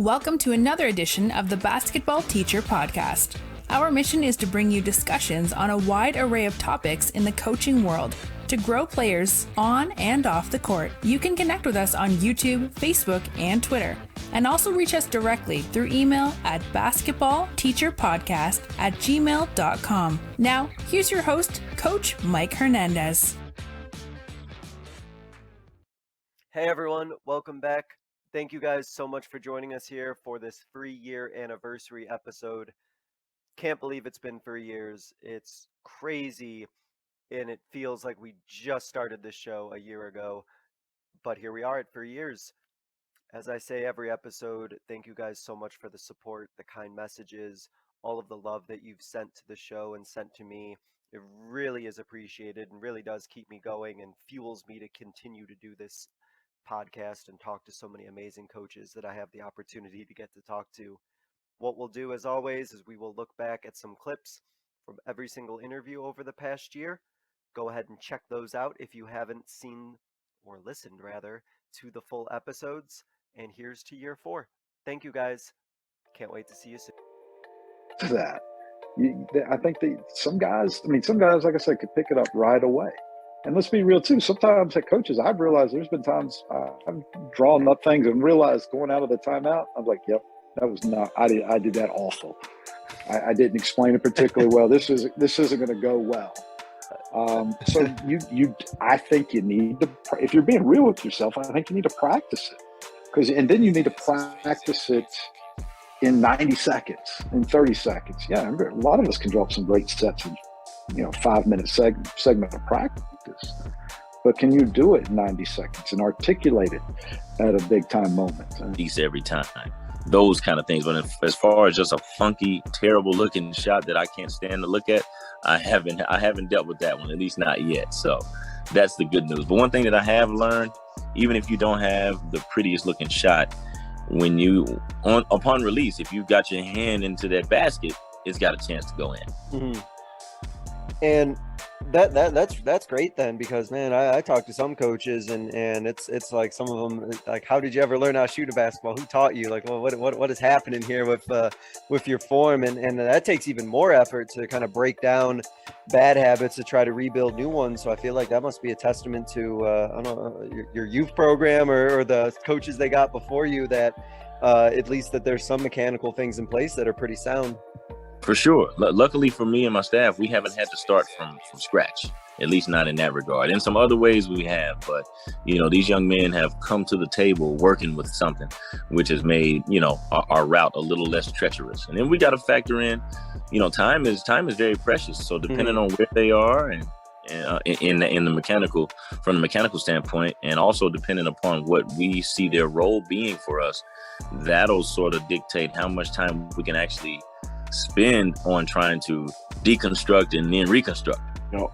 Welcome to another edition of the Basketball Teacher Podcast. Our mission is to bring you discussions on a wide array of topics in the coaching world to grow players on and off the court. You can connect with us on YouTube, Facebook, and Twitter, and also reach us directly through email at basketballteacherpodcast@gmail.com. Now, here's your host, Coach Mike Hernandez. Hey everyone, welcome back. Thank you guys so much for joining us here for this 3-year anniversary episode. Can't believe it's been 3 years. It's crazy, and it feels like we just started this show a year ago, but here we are at 3 years. As I say every episode, thank you guys so much for the support, the kind messages, all of the love that you've sent to the show and sent to me. It really is appreciated and really does keep me going and fuels me to continue to do this podcast and talk to so many amazing coaches that I have the opportunity to get to talk to. What we'll do, as always, is we will look back at some clips from every single interview over the past year. Go ahead and check those out if you haven't seen, or listened rather, to the full episodes. And here's to year 4. Thank you guys. Can't wait to see you soon. That I think that some guys, like I said, could pick it up right away. And let's be real too. Sometimes at coaches, I've realized there's been times I've drawn up things and realized going out of the timeout, I'm like, yep, that was not. I did that awful. I didn't explain it particularly well. This isn't going to go well. So I think you need to, if you're being real with yourself, I think you need to practice it, and then you need to practice it in 90 seconds, in 30 seconds. Yeah, a lot of us can draw up some great sets in 5-minute segment of practice. But can you do it in 90 seconds and articulate it at a big time moment? Piece every time. Those kind of things. But as far as just a funky, terrible looking shot that I can't stand to look at, I haven't dealt with that one, at least not yet. So that's the good news. But one thing that I have learned, even if you don't have the prettiest looking shot, when upon release, if you've got your hand into that basket, it's got a chance to go in. Mm-hmm. And that's great then, because man, I talked to some coaches and it's like some of them like, how did you ever learn how to shoot a basketball? Who taught you? Like, well, what is happening here with your form? And that takes even more effort to kind of break down bad habits to try to rebuild new ones. So I feel like that must be a testament to I don't know, your youth program or the coaches they got before you, that at least that there's some mechanical things in place that are pretty sound. For sure. Luckily for me and my staff, we haven't had to start from scratch, at least not in that regard. In some other ways we have, but, these young men have come to the table working with something, which has made, our route a little less treacherous. And then we got to factor in, time is very precious. So depending on where they are and in the mechanical, from the mechanical standpoint, and also depending upon what we see their role being for us, that'll sort of dictate how much time we can actually spend on trying to deconstruct and then reconstruct.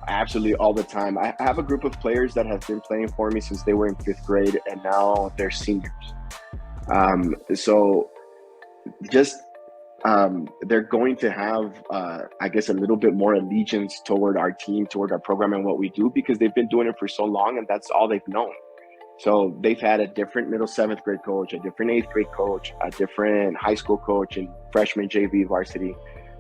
Absolutely, all the time. I have a group of players that have been playing for me since they were in 5th grade, and now they're seniors. So just they're going to have, I guess, a little bit more allegiance toward our team, toward our program and what we do, because they've been doing it for so long, and that's all they've known. So they've had a different middle 7th grade coach, a different 8th grade coach, a different high school coach, and freshman JV varsity,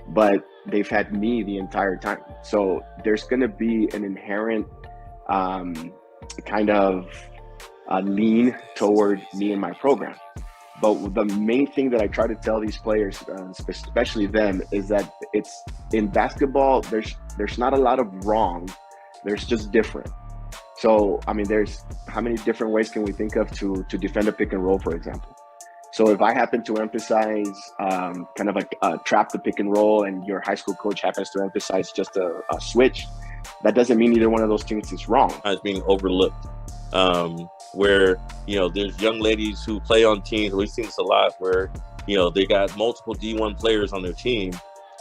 but they've had me the entire time. So there's going to be an inherent kind of lean toward me and my program. But the main thing that I try to tell these players, especially them, is that it's in basketball, there's not a lot of wrong. There's just different. So, there's how many different ways can we think of to defend a pick and roll, for example? So if I happen to emphasize kind of like trap the pick and roll, and your high school coach happens to emphasize just a switch, that doesn't mean either one of those things is wrong. It's being overlooked. Where, there's young ladies who play on teams, we've seen this a lot, where, they got multiple D1 players on their team.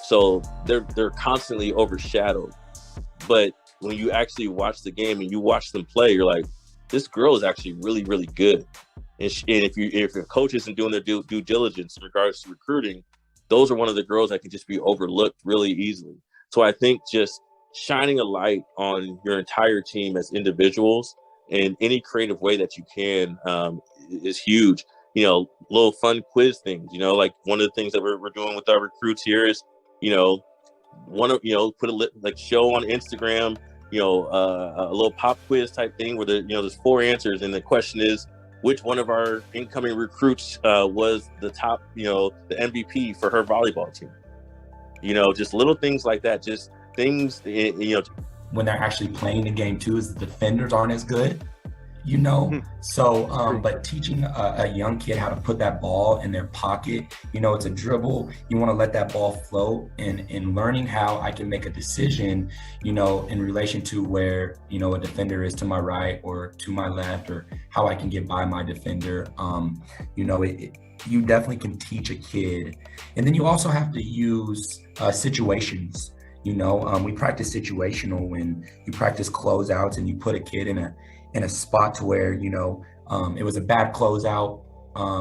So they're constantly overshadowed. But when you actually watch the game and you watch them play, you're like, this girl is actually really, really good. And if your coach isn't doing their due diligence in regards to recruiting, those are one of the girls that can just be overlooked really easily. So I think just shining a light on your entire team as individuals in any creative way that you can is huge. little fun quiz things. Like one of the things that we're doing with our recruits here is, put like show on Instagram, a little pop quiz type thing where there's 4 answers, and the question is, which one of our incoming recruits was the top, the MVP for her volleyball team. Just little things like that, just things, when they're actually playing the game too, is the defenders aren't as good, so but teaching a young kid how to put that ball in their pocket, it's a dribble, you want to let that ball float, and learning how I can make a decision, in relation to where, a defender is to my right or to my left, or how I can get by my defender. You definitely can teach a kid. And then you also have to use situations. We practice situational when you practice closeouts, and you put a kid in a spot to where, it was a bad closeout.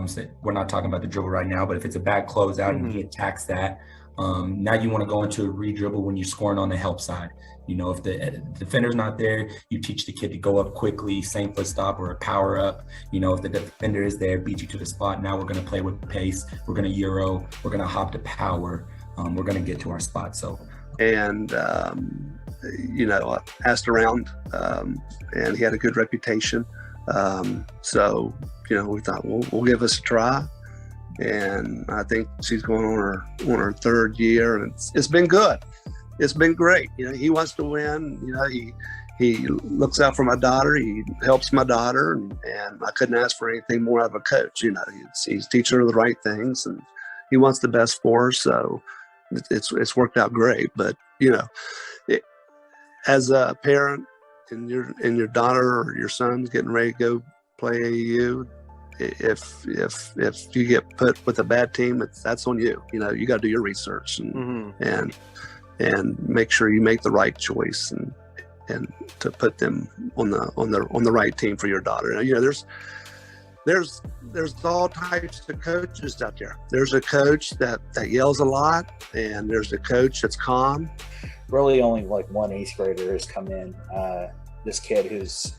So we're not talking about the dribble right now, but if it's a bad closeout and he attacks that, now you want to go into a re-dribble when you're scoring on the help side. If the defender's not there, you teach the kid to go up quickly, same foot stop or a power up. If the defender is there, beat you to the spot. Now we're going to play with pace. We're going to Euro. We're going to hop to power. We're going to get to our spot. So. And, asked around, and he had a good reputation. So, we thought, we'll give us a try. And I think she's going on her 3rd year, and it's been good. It's been great. He wants to win. He looks out for my daughter. He helps my daughter, and I couldn't ask for anything more out of a coach. He's teaching her the right things, and he wants the best for her. So it's worked out great. But as a parent, and your daughter or your son's getting ready to go play AAU, if you get put with a bad team, that's on you. You got to do your research and make sure you make the right choice and to put them on the right team for your daughter. There's all types of coaches out there. There's a coach that yells a lot, and there's a coach that's calm. Really only like one 8th grader has come in. This kid he's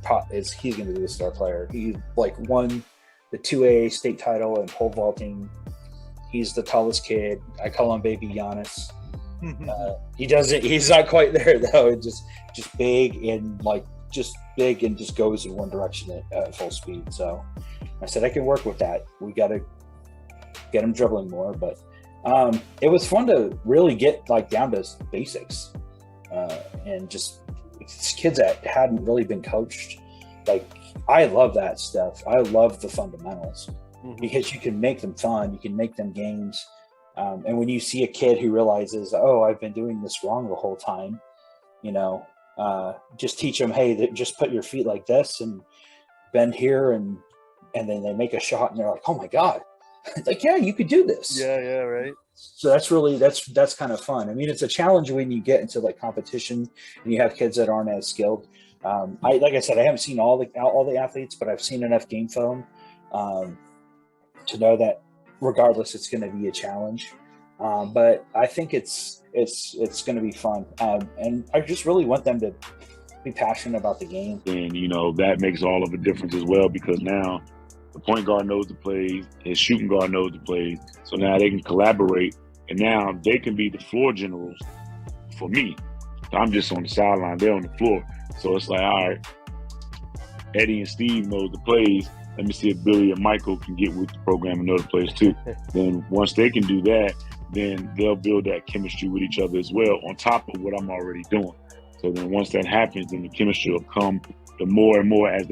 going to be the star player. He won the 2A state title in pole vaulting. He's the tallest kid. I call him Baby Giannis. He's not quite there though. Just big and just goes in one direction at full speed. So I said I can work with that. We got to get him dribbling more, but it was fun to really get down to basics, and just kids that hadn't really been coached. I love that stuff. I love the fundamentals because you can make them fun. You can make them games. And when you see a kid who realizes, oh, I've been doing this wrong the whole time, just teach them, hey, just put your feet like this and bend here, and then they make a shot and they're like, oh my God, yeah, you could do this. Yeah, right. So that's kind of fun. I mean, it's a challenge when you get into competition and you have kids that aren't as skilled. Like I said, I haven't seen all the athletes, but I've seen enough game film to know that regardless, it's going to be a challenge. But I think it's going to be fun. And I just really want them to be passionate about the game. And, that makes all of the difference as well, because now the point guard knows the plays, his shooting guard knows the plays. So now they can collaborate, and now they can be the floor generals for me. I'm just on the sideline, they're on the floor. So it's like, all right, Eddie and Steve knows the plays. Let me see if Billy and Michael can get with the program and know the plays too. Then once they can do that, then they'll build that chemistry with each other as well, on top of what I'm already doing. So then once that happens, then the chemistry will come the more and more as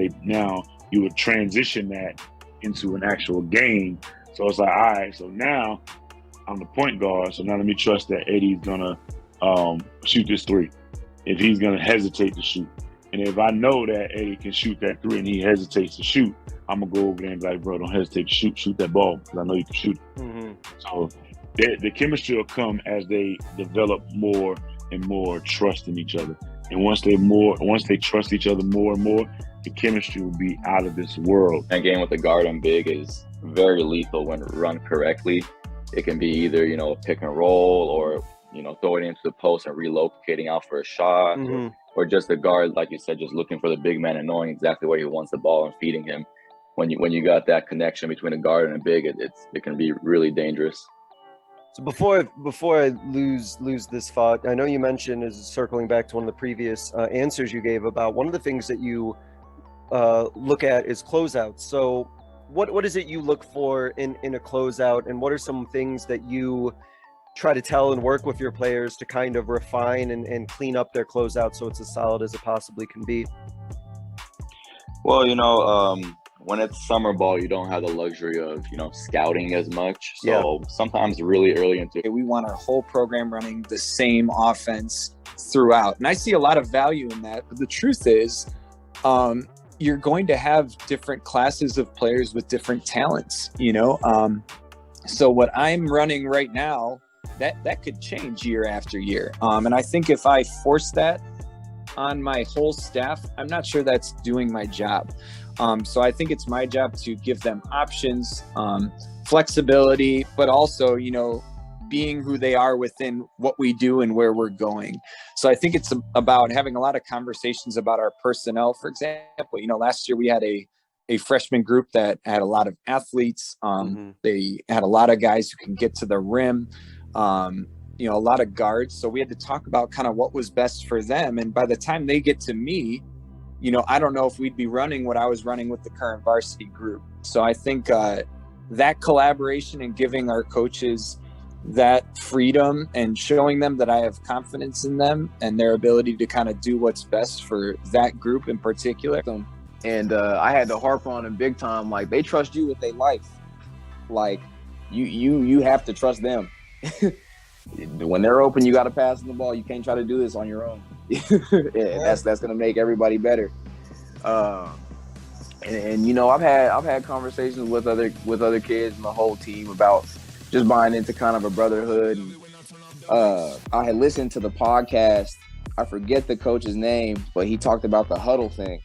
you would transition that into an actual game. So it's like, all right, so now I'm the point guard. So now let me trust that Eddie's gonna shoot this 3. If he's gonna hesitate to shoot. And if I know that Eddie can shoot that 3 and he hesitates to shoot, I'm gonna go over there and be like, bro, don't hesitate to shoot that ball, because I know you can shoot it. So the chemistry will come as they develop more and more trust in each other. And once they trust each other more and more, the chemistry will be out of this world. That game with the guard and big is very lethal when run correctly. It can be either, a pick and roll, or, throw it into the post and relocating out for a shot, or just the guard, like you said, just looking for the big man and knowing exactly where he wants the ball and feeding him. when you got that connection between a guard and a big, it can be really dangerous. So before I lose this thought, I know you mentioned, is circling back to one of the previous answers you gave, about one of the things that you look at is closeouts. So what is it you look for in a closeout, and what are some things that you try to tell and work with your players to kind of refine and clean up their closeout so it's as solid as it possibly can be? Well, when it's summer ball, you don't have the luxury of, scouting as much. So sometimes really early into we want our whole program running the same offense throughout. And I see a lot of value in that. But the truth is, you're going to have different classes of players with different talents, So what I'm running right now, that could change year after year. And I think if I force that on my whole staff, I'm not sure that's doing my job. So I think it's my job to give them options, flexibility, but also, being who they are within what we do and where we're going. So I think it's about having a lot of conversations about our personnel. For example, last year we had a freshman group that had a lot of athletes. They had a lot of guys who can get to the rim, a lot of guards. So we had to talk about kind of what was best for them. And by the time they get to me, I don't know if we'd be running what I was running with the current varsity group. So I think that collaboration and giving our coaches that freedom and showing them that I have confidence in them and their ability to kind of do what's best for that group in particular. And I had to harp on them big time. Like, they trust you with their life. Like, you have to trust them. When they're open, you got to pass the ball. You can't try to do this on your own. That's going to make everybody better. And I've had conversations with other kids and the whole team about just buying into kind of a brotherhood. And, I had listened to the podcast. I forget the coach's name, but he talked about the huddle thing,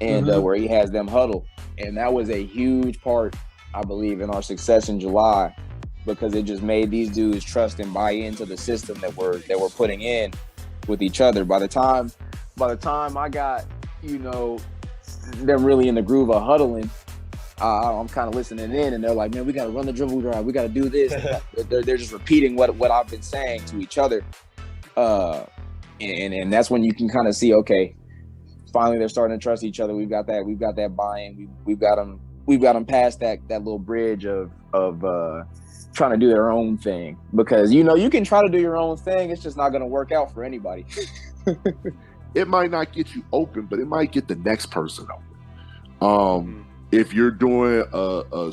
and where he has them huddle, and that was a huge part, I believe, in our success in July, because it just made these dudes trust and buy into the system that we're putting in with each other. By the time I got, them really in the groove of huddling, I'm kind of listening in, and they're like, man, we got to run the dribble drive. We got to do this. They're just repeating what I've been saying to each other. And that's when you can kind of see, okay, finally they're starting to trust each other. We've got that buy-in. We've got them past that little bridge of trying to do their own thing, because you can try to do your own thing. It's just not going to work out for anybody. It might not get you open, but it might get the next person open. If you're doing a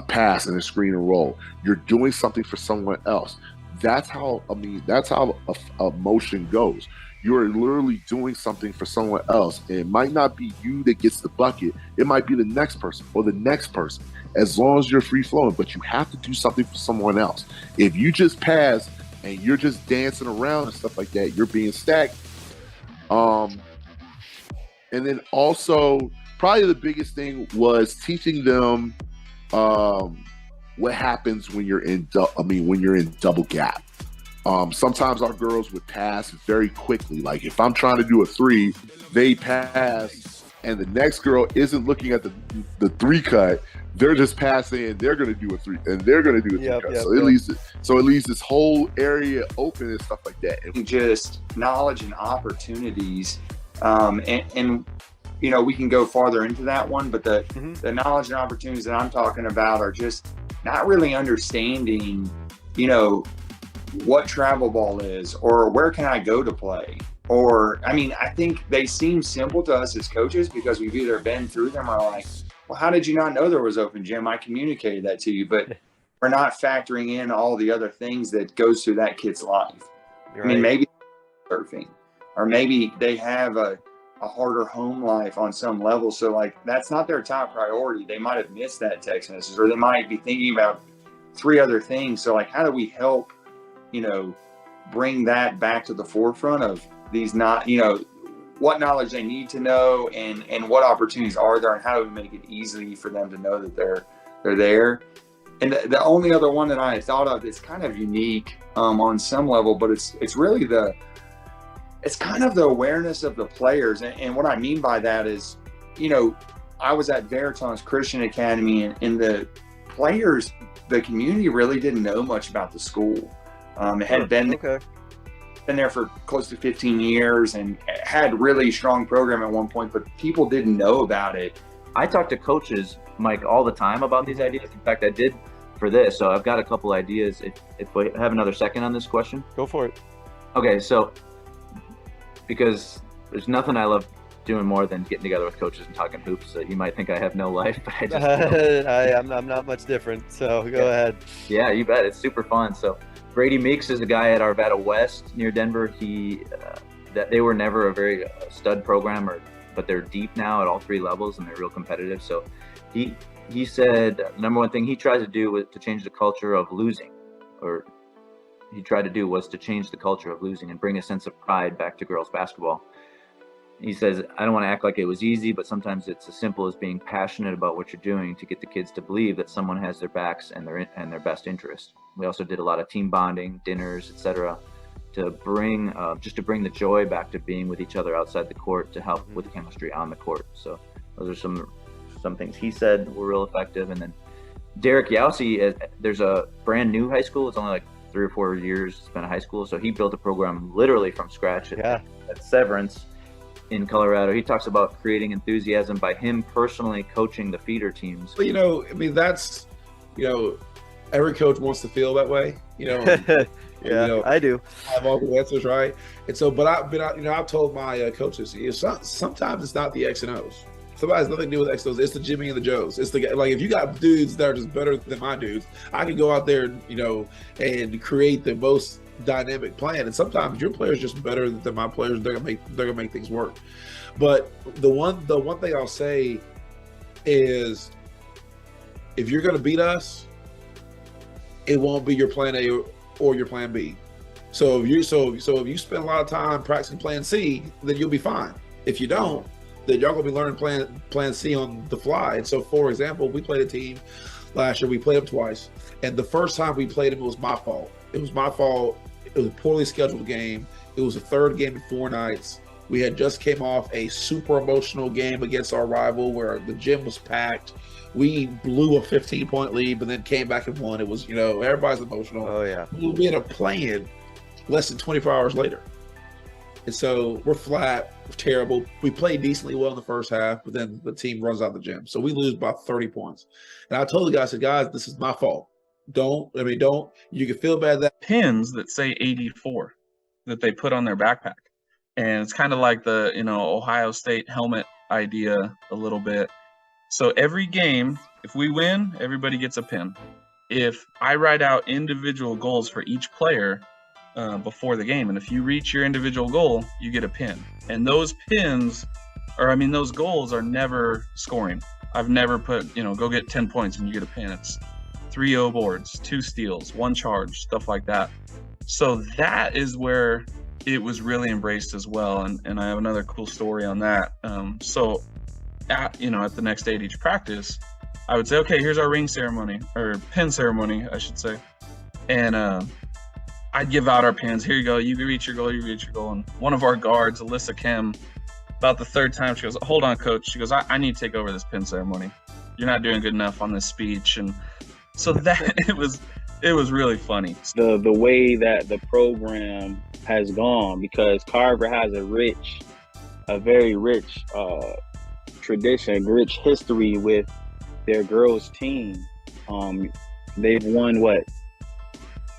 pass and a screen and roll, you're doing something for someone else. That's how a motion goes. You're literally doing something for someone else. And it might not be you that gets the bucket. It might be the next person or the next person, as long as you're free flowing. But you have to do something for someone else. If you just pass and you're just dancing around and stuff like that, you're being stagnant. And then also, probably the biggest thing was teaching them what happens when you're in double gap. Sometimes our girls would pass very quickly. Like, if I'm trying to do a three, they pass, and the next girl isn't looking at the three cut. They're just passing, and they're going to do a three, and they're going to do a three cut. So it leaves this whole area open and stuff like that. And just knowledge and opportunities, and we can go farther into that one, but the knowledge and opportunities that I'm talking about are just not really understanding, what travel ball is, or where can I go to play? Or, I think they seem simple to us as coaches because we've either been through them or like, well, how did you not know there was open gym? I communicated that to you, but we're not factoring in all the other things that goes through that kid's life. Right. Maybe surfing, or maybe they have a harder home life on some level. So like, that's not their top priority. They might have missed that text message, or they might be thinking about 3 other things. So like, how do we help, bring that back to the forefront of these, not, what knowledge they need to know, and what opportunities are there, and how do we make it easy for them to know that they're there. And the only other one that I thought of that's kind of unique on some level, but it's really it's kind of the awareness of the players. And what I mean by that is, I was at Veritas Christian Academy, and the players, the community really didn't know much about the school. It had been there for close to 15 years and had really strong program at one point, but people didn't know about it. I talk to coaches, Mike, all the time about these ideas. In fact, I did for this, so I've got a couple ideas. If we have another second on this question. Go for it. Okay, so because there's nothing I love doing more than getting together with coaches and talking hoops. So you might think I have no life, but I just I'm not much different, so go ahead. Yeah, you bet. It's super fun. So Brady Meeks is a guy at Arvada West near Denver. That they were never a very stud program, but they're deep now at all three levels and they're real competitive. So he said the number one thing he tries to do was to change the culture of losing, or he tried to do was to change the culture of losing and bring a sense of pride back to girls basketball. He says, I don't want to act like it was easy, but sometimes it's as simple as being passionate about what you're doing to get the kids to believe that someone has their backs and their best interest. We also did a lot of team bonding, dinners, etc., to bring the joy back to being with each other outside the court to help with chemistry on the court. So those are some things he said were real effective. And then Derek Yowsey, there's a brand new high school. It's only like 3 or 4 years it's been a high school. So he built a program literally from scratch at Severance in Colorado. He talks about creating enthusiasm by him personally coaching the feeder teams. But, that's, every coach wants to feel that way, I do. Have all the answers, right? And so, but I've told my coaches, sometimes it's not the X and O's. Somebody has nothing to do with X and O's. It's the Jimmy and the Joes. It's if you got dudes that are just better than my dudes, I can go out there, and create the most dynamic plan. And sometimes your players just better than my players. They're gonna make things work. But the one thing I'll say is, if you're gonna beat us, it won't be your plan A or your plan B. So if you spend a lot of time practicing plan C, then you'll be fine. If you don't, then y'all gonna be learning plan C on the fly. And so, for example, we played a team last year. We played them twice, and the first time we played them, it was my fault. It was my fault. It was a poorly scheduled game. It was the third game in 4 nights. We had just came off a super emotional game against our rival where the gym was packed. We blew a 15-point lead, but then came back and won. It was, everybody's emotional. Oh, yeah. We ended up playing less than 24 hours later. And so we're flat, we're terrible. We played decently well in the first half, but then the team runs out the gym. So we lose by 30 points. And I told the guys, I said, guys, this is my fault. Don't, you can feel bad that pins that say 84 that they put on their backpack. And it's kind of like the, Ohio State helmet idea a little bit. So every game, if we win, everybody gets a pin. If I write out individual goals for each player before the game, and if you reach your individual goal, you get a pin. And those pins, those goals are never scoring. I've never put, go get 10 points and you get a pin. It's 3 O boards, 2 steals, 1 charge, stuff like that. So that is where it was really embraced as well. And I have another cool story on that. At the next day at each practice, I would say, okay, here's our ring ceremony, or pin ceremony, I should say. And I'd give out our pins. Here you go. You reach your goal, you reach your goal. And one of our guards, Alyssa Kim, about the 3rd time, she goes, hold on, coach. She goes, I need to take over this pin ceremony. You're not doing good enough on this speech. And so that it was really funny. The way that the program has gone, because Carver has a very rich tradition, rich history with their girls team. They've won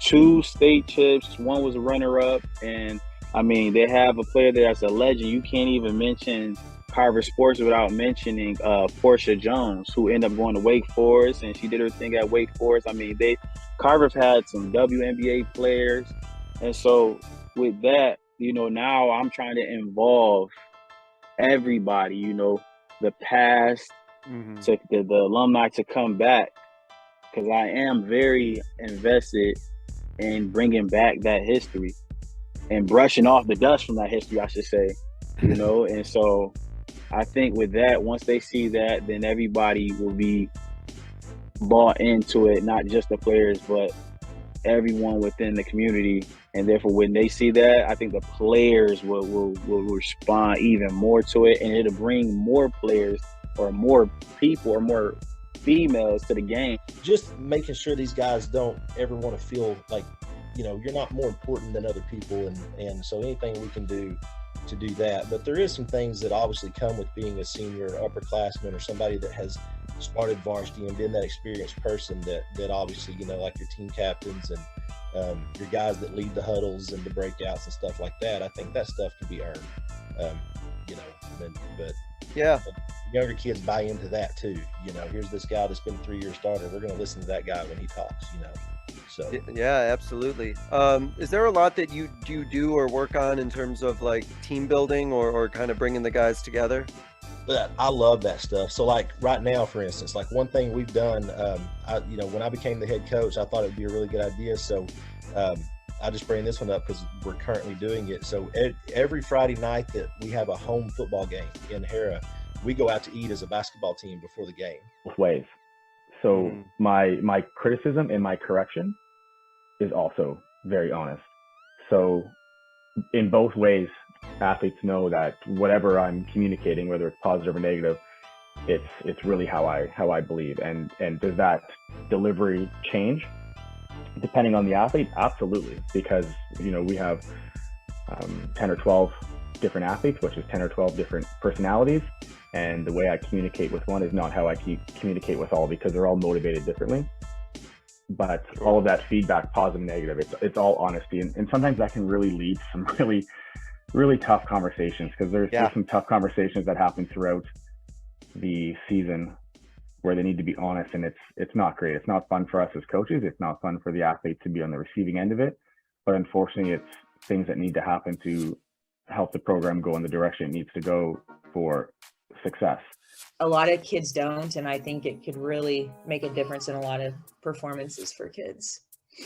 2 state chips. 1 was a runner-up, and they have a player there that's a legend. You can't even mention Carver sports without mentioning Portia Jones, who ended up going to Wake Forest, and she did her thing at Wake Forest. Carver's had some WNBA players, and so with that, now I'm trying to involve everybody, the past, to the alumni to come back, because I am very invested in bringing back that history and brushing off the dust from that history, I should say, and so I think with that, once they see that, then everybody will be bought into it, not just the players, but everyone within the community. And therefore, when they see that, I think the players will respond even more to it, and it'll bring more players or more people or more females to the game. Just making sure these guys don't ever want to feel like, you're not more important than other people. And so anything we can do to do that. But there is some things that obviously come with being a senior upperclassman or somebody that has started varsity and been that experienced person that obviously, like your team captains and your guys that lead the huddles and the breakouts and stuff like that. I think that stuff can be earned, but yeah, younger kids buy into that too. Here's this guy that's been 3 years starter. We're going to listen to that guy when he talks, So yeah, absolutely. Is there a lot that you do or work on in terms of like team building or kind of bringing the guys together? But I love that stuff. So like right now, for instance, like one thing we've done, when I became the head coach, I thought it'd be a really good idea. So I just bring this one up because we're currently doing it. So every Friday night that we have a home football game in Hera, we go out to eat as a basketball team before the game. Both ways. So my criticism and my correction is also very honest. So in both ways, athletes know that whatever I'm communicating, whether it's positive or negative, it's really how I believe. And does that delivery change depending on the athlete? Absolutely, because we have 10 or 12 different athletes, which is 10 or 12 different personalities, and the way I communicate with one is not how I communicate with all, because they're all motivated differently. But all of that feedback, positive and negative, it's all honesty, and sometimes that can really lead to some really tough conversations, because there's some tough conversations that happen throughout the season where they need to be honest, and it's not great. It's not fun for us as coaches. It's not fun for the athlete to be on the receiving end of it. But unfortunately, it's things that need to happen to help the program go in the direction it needs to go for success. A lot of kids don't, and I think it could really make a difference in a lot of performances for kids.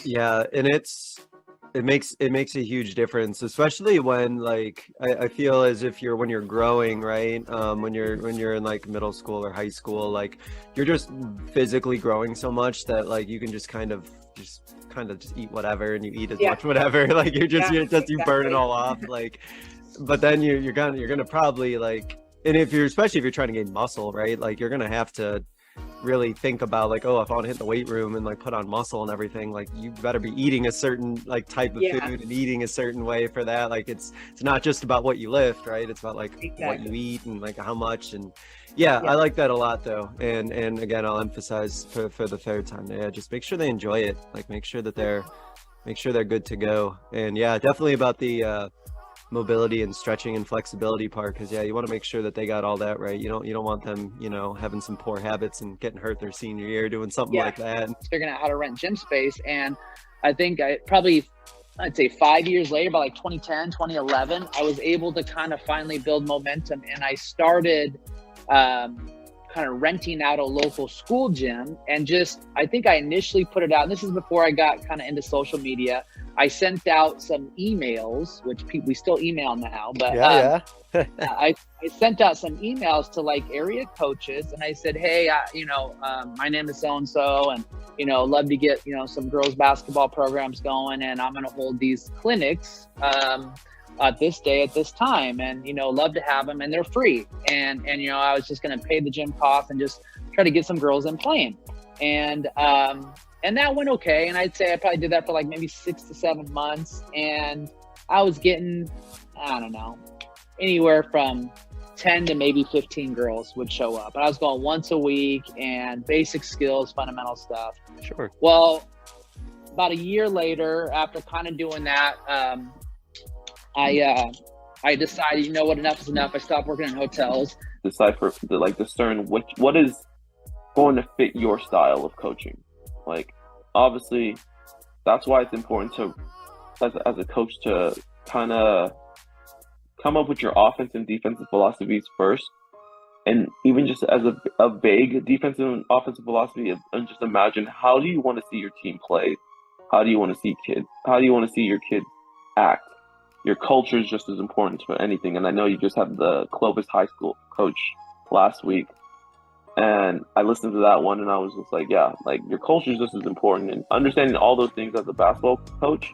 Yeah, and it makes a huge difference, especially when I feel as if when you're growing, right? When you're in like middle school or high school, like you're just physically growing so much that like you can just kind of just eat whatever, and you eat as much whatever. Like you burn it all off. Like, but then you're gonna probably like, and especially if you're trying to gain muscle, right? Like you're gonna have to really think about like, oh, if I want to hit the weight room and like put on muscle and everything, like you better be eating a certain like type of food and eating a certain way for that. Like it's not just about what you lift, right? It's about like what you eat and like how much. And I like that a lot though. And again, I'll emphasize for the third time, just make sure they enjoy it. Like make sure they're good to go. And definitely about the mobility and stretching and flexibility part, because you want to make sure that they got all that right. You don't want them having some poor habits and getting hurt their senior year doing something like that. Figuring out how to rent gym space, and I think I'd say 5 years later, by like 2010 2011, I was able to kind of finally build momentum, and I started kind of renting out a local school gym. And I think I initially put it out, and this is before I got kind of into social media. I sent out some emails, which we still email now, but I sent out some emails to like area coaches, and I said, hey, my name is so-and-so, and, love to get, some girls basketball programs going, and I'm going to hold these clinics at this day at this time, and, love to have them, and they're free. And I was just going to pay the gym cost and just try to get some girls in playing. And that went okay. And I'd say I probably did that for like maybe 6 to 7 months. And I was getting, I don't know, anywhere from 10 to maybe 15 girls would show up. And I was going once a week, and basic skills, fundamental stuff. Sure. Well, about a year later, after kind of doing that, I decided, enough is enough. I stopped working in hotels. Discern what is going to fit your style of coaching. Like, obviously, that's why it's important to, as a coach, to kind of come up with your offensive and defensive philosophies first. And even just as a vague defensive and offensive philosophy, and just imagine, how do you want to see your team play? How do you want to see kids? How do you want to see your kids act? Your culture is just as important for anything. And I know you just had the Clovis High School coach last week. And I listened to that one, and I was just like, your culture is just as important. And understanding all those things as a basketball coach,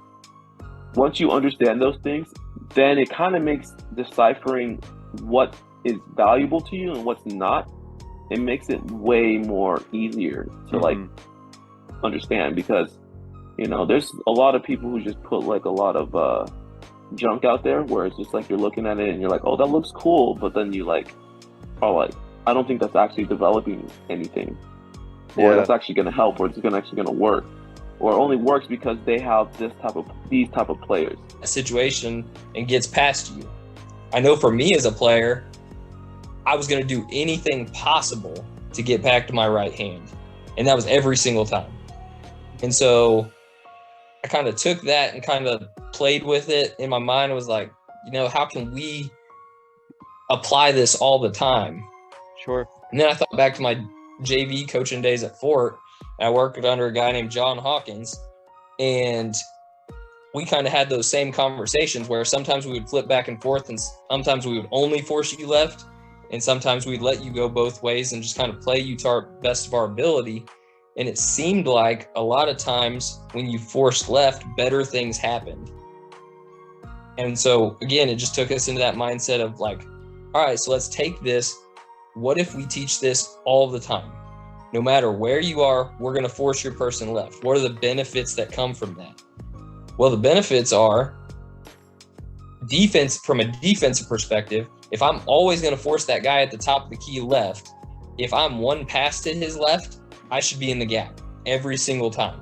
once you understand those things, then it kind of makes deciphering what is valuable to you and what's not it makes it way more easier to like understand, because you know there's a lot of people who just put like a lot of junk out there where it's just like you're looking at it and you're like, oh, that looks cool, but then you like are like, I don't think that's actually developing anything, or that's actually going to help, or it's actually going to work, or it only works because they have these type of players. A situation and gets past you. I know for me as a player, I was going to do anything possible to get back to my right hand, and that was every single time. And so I kind of took that and kind of played with it in my mind. I was like, you know, how can we apply this all the time? Sure. And then I thought back to my JV coaching days at Fort. I worked under a guy named John Hawkins, and we kind of had those same conversations where sometimes we would flip back and forth, and sometimes we would only force you left, and sometimes we'd let you go both ways and just kind of play you to our best of our ability. And it seemed like a lot of times when you forced left, better things happened. And so again, it just took us into that mindset of like, all right, so let's take this. What if we teach this all the time? No matter where you are, we're going to force your person left. What are the benefits that come from that? Well, the benefits are defense. From a defensive perspective, if I'm always going to force that guy at the top of the key left, if I'm one pass to his left, I should be in the gap every single time.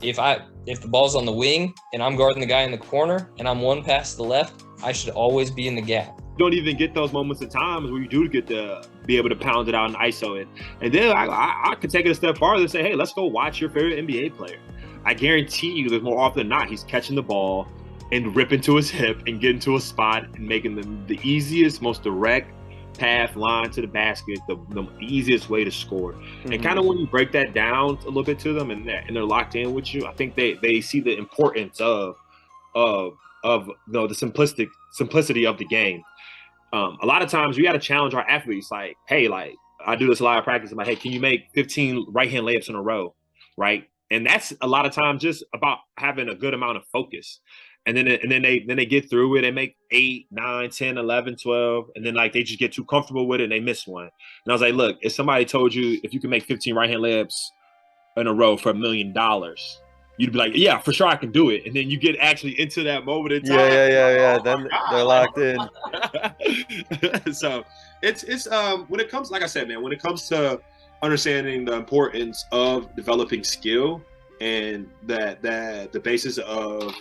If the ball's on the wing and I'm guarding the guy in the corner and I'm one pass to the left, I should always be in the gap. You don't even get those moments of times where you do get to be able to pound it out and ISO it. And then I could take it a step farther and say, hey, let's go watch your favorite NBA player. I guarantee you that more often than not, he's catching the ball and ripping to his hip and getting to a spot and making the easiest, most direct path line to the basket, the easiest way to score. And kind of when you break that down a little bit to them and they're locked in with you, I think they see the importance of the simplicity of the game. A lot of times we got to challenge our athletes, like, hey, like I do this a lot of practice. I'm like, hey, can you make 15 right-hand layups in a row, right? And that's a lot of times just about having a good amount of focus. And then they get through it and make 8, 9, 10, 11, 12. And then like they just get too comfortable with it and they miss one. And I was like, look, if somebody told you if you can make 15 right-hand layups in a row for $1 million, you'd be like, yeah, for sure I can do it. And then you get actually into that moment in time. Yeah. Then they're locked in. So it's when it comes, like I said, man, when it comes to understanding the importance of developing skill and that the basis of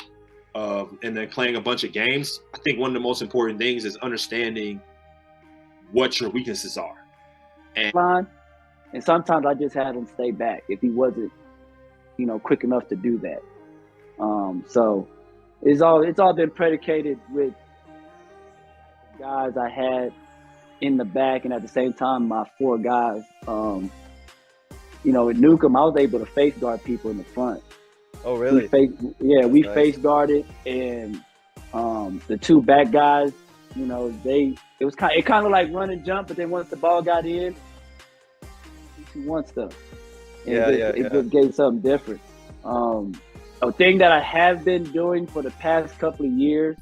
and then playing a bunch of games, I think one of the most important things is understanding what your weaknesses are. And sometimes I just had him stay back if he wasn't, quick enough to do that. So it's all been predicated with guys I had in the back, and at the same time my 4 guys. With Newcomb, I was able to face guard people in the front. Oh, really? We face guarded, and the 2 back guys, it kind of like run and jump, but then once the ball got in, he wants stuff. It just gave something different. A thing that I have been doing for the past couple of years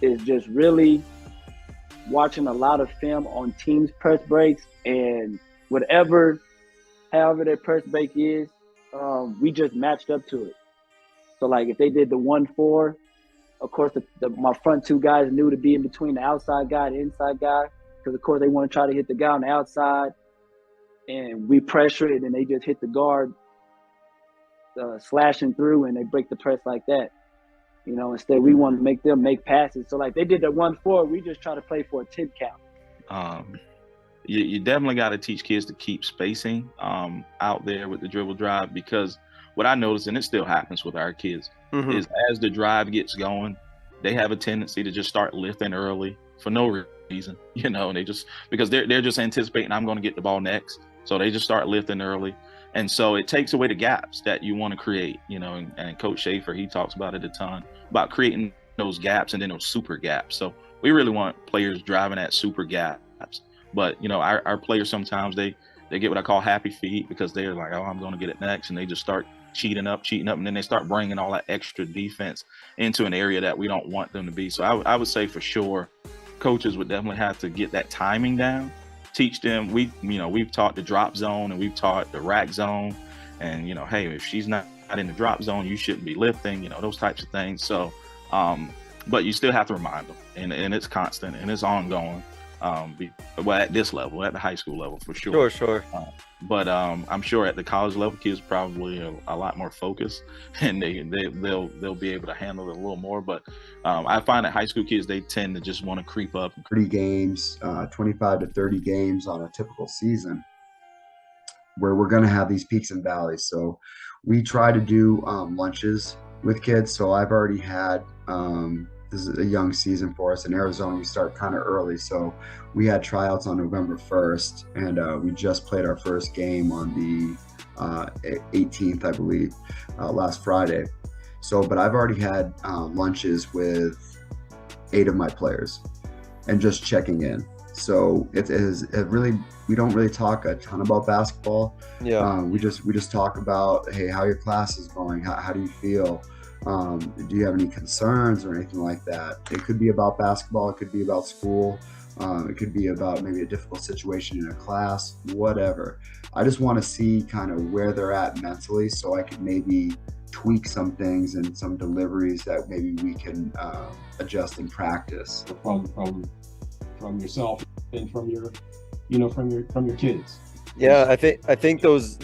is just really watching a lot of film on teams' press breaks, and however their press break is, we just matched up to it. So like if they did the 1-4, of course my front 2 guys knew to be in between the outside guy and the inside guy, because of course they want to try to hit the guy on the outside, and we pressure it and they just hit the guard slashing through and they break the press like that. Instead we want to make them make passes. So like they did the 1-4, we just try to play for a 10 count. You definitely got to teach kids to keep spacing out there with the dribble drive, because what I noticed, and it still happens with our kids, is as the drive gets going, they have a tendency to just start lifting early for no reason, and they just, because they're just anticipating I'm going to get the ball next. So they just start lifting early. And so it takes away the gaps that you want to create, and Coach Schaefer, he talks about it a ton, about creating those gaps and then those super gaps. So we really want players driving at super gaps. But, our players sometimes they get what I call happy feet, because they're like, oh, I'm going to get it next. And they just start cheating up. And then they start bringing all that extra defense into an area that we don't want them to be. So I would say for sure, coaches would definitely have to get that timing down teach them. We've taught the drop zone and we've taught the rack zone, and hey, if she's not in the drop zone, you shouldn't be lifting. Those types of things. So, but you still have to remind them, and it's constant and it's ongoing. At this level, at the high school level, for sure. Sure. But I'm sure at the college level, kids probably a lot more focused, and they'll be able to handle it a little more. But I find that high school kids, they tend to just want to creep up. 30 games, 25 to 30 games on a typical season, where we're going to have these peaks and valleys. So we try to do lunches with kids. So I've already had. This is a young season for us. In Arizona, we start kind of early. So we had tryouts on November 1st, and we just played our first game on the 18th, I believe, last Friday. So, but I've already had lunches with 8 of my players and just checking in. So it really, we don't really talk a ton about basketball. Yeah. We just talk about, hey, how your class is going? How do you feel? Do you have any concerns or anything like that? It could be about basketball. It could be about school. It could be about maybe a difficult situation in a class, whatever. I just want to see kind of where they're at mentally, so I could maybe tweak some things and some deliveries that maybe we can adjust in practice. From yourself and from your kids. Yeah, I think those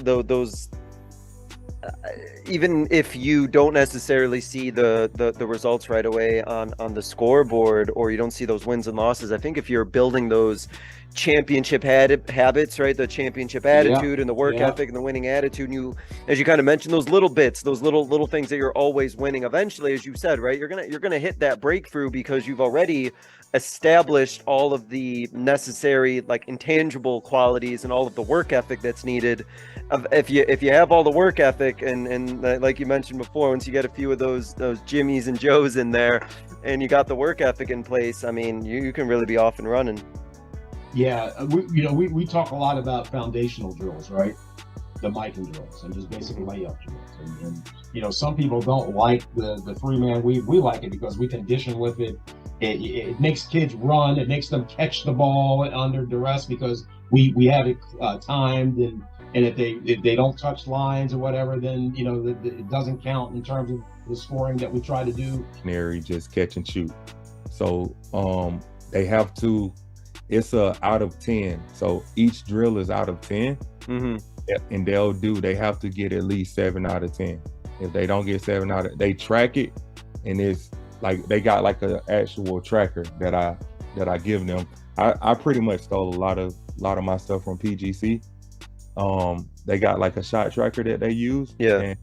even if you don't necessarily see the results right away on the scoreboard, or you don't see those wins and losses, I think if you're building those championship habits, right, the championship attitude and the work ethic and the winning attitude, and you, as you kind of mentioned, those little bits, those little things that you're always winning, eventually, as you said, right, you're gonna hit that breakthrough because you've already established all of the necessary, like, intangible qualities and all of the work ethic that's needed. If you have all the work ethic and like you mentioned before, once you get a few of those Jimmys and Joes in there and you got the work ethic in place, I mean, you can really be off and running. Yeah, we talk a lot about foundational drills, right? The Mikan drills and just basic layup drills. And some people don't like the 3-man. We like it because we condition with it. It makes kids run. It makes them catch the ball under duress because we have it timed, and if they don't touch lines or whatever, then it doesn't count in terms of the scoring that we try to do. Just catch and shoot. So they have to. It's out of 10. So each drill is out of 10, and they have to get at least 7 out of 10. If they don't get 7 out of, they track it, and it's like they got like an actual tracker that I give them. I pretty much stole a lot of my stuff from PGC. They got like a shot tracker that they use. Yeah. And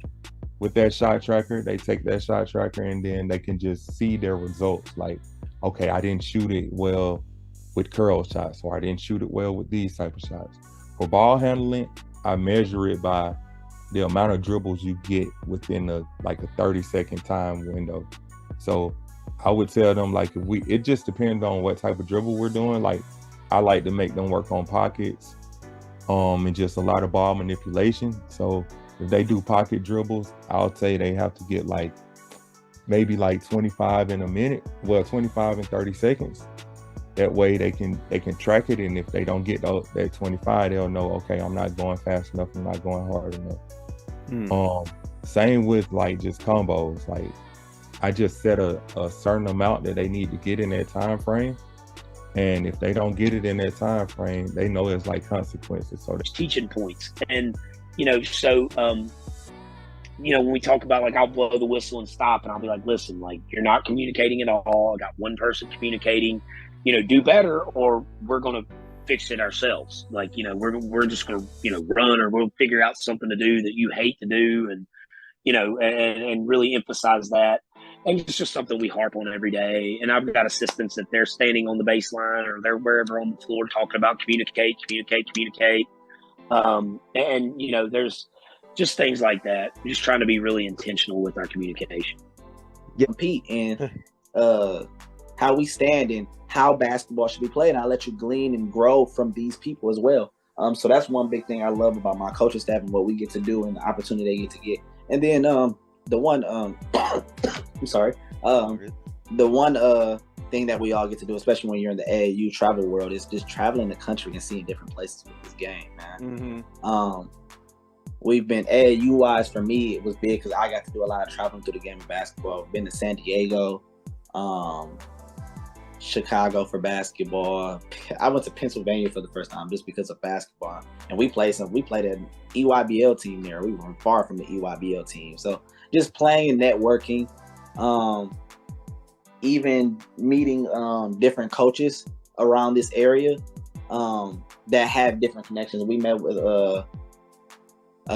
with that shot tracker, they take that shot tracker and then they can just see their results. Like, okay, I didn't shoot it well with curl shots, or I didn't shoot it well with these type of shots. For ball handling, I measure it by the amount of dribbles you get within a 30-second time window. So I would tell them, like, it just depends on what type of dribble we're doing. Like, I like to make them work on pockets, and just a lot of ball manipulation. So if they do pocket dribbles, I'll say they have to get maybe 25 in a minute, 25 in 30 seconds. That way they can track it, and if they don't get that 25, they'll know, okay, I'm not going fast enough, I'm not going hard enough. Same with just combos. Like, I just set a certain amount that they need to get in that time frame, and if they don't get it in that time frame, they know it's consequences. So teaching points, and when we talk about I'll blow the whistle and stop, and I'll be like, listen, you're not communicating at all. I got one person communicating. Do better, or we're going to fix it ourselves. We're just going to, run, or we'll figure out something to do that you hate to do. And, and really emphasize that. And it's just something we harp on every day. And I've got assistants that they're standing on the baseline or they're wherever on the floor talking about communicate. There's just things like that. We're just trying to be really intentional with our communication. Compete and how we stand and how basketball should be played. And I'll let you glean and grow from these people as well. So that's one big thing I love about my coaching staff and what we get to do and the opportunity they get to get. And then the one thing thing that we all get to do, especially when you're in the AAU travel world, is just traveling the country and seeing different places with this game, man. We've been AAU wise for me, it was big because I got to do a lot of traveling through the game of basketball. Been to San Diego, Chicago for basketball. I went to Pennsylvania for the first time just because of basketball, and we played an EYBL team there. We were far from the EYBL team, so just playing and networking, even meeting different coaches around this area that have different connections. We met with a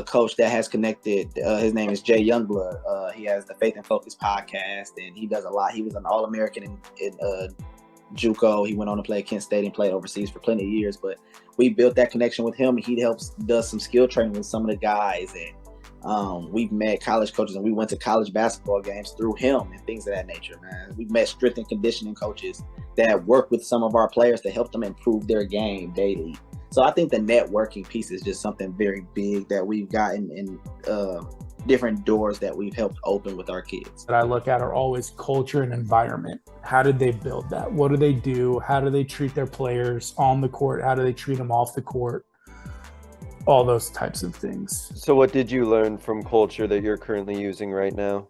coach that has connected. His name is Jay Youngblood. He has the Faith and Focus podcast, and he does a lot. He was an All-American in JUCO. He went on to play at Kent State and played overseas for plenty of years. But we built that connection with him, and he does some skill training with some of the guys. And we've met college coaches, and we went to college basketball games through him and things of that nature, man. We've met strength and conditioning coaches that work with some of our players to help them improve their game daily. So I think the networking piece is just something very big that we've gotten in different doors that we've helped open with our kids. That I look at are always culture and environment. How did they build that? What do they do? How do they treat their players on the court? How do they treat them off the court? All those types of things. So what did you learn from culture that you're currently using right now?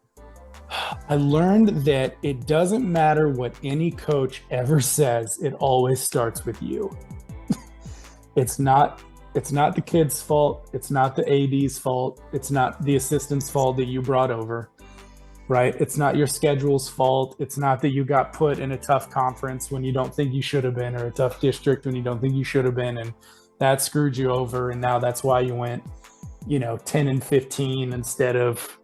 I learned that it doesn't matter what any coach ever says, it always starts with you. It's not the kid's fault. It's not the AD's fault. It's not the assistant's fault that you brought over, right? It's not your schedule's fault. It's not that you got put in a tough conference when you don't think you should have been, or a tough district when you don't think you should have been, and that screwed you over. And now that's why you went, 10-15 instead of,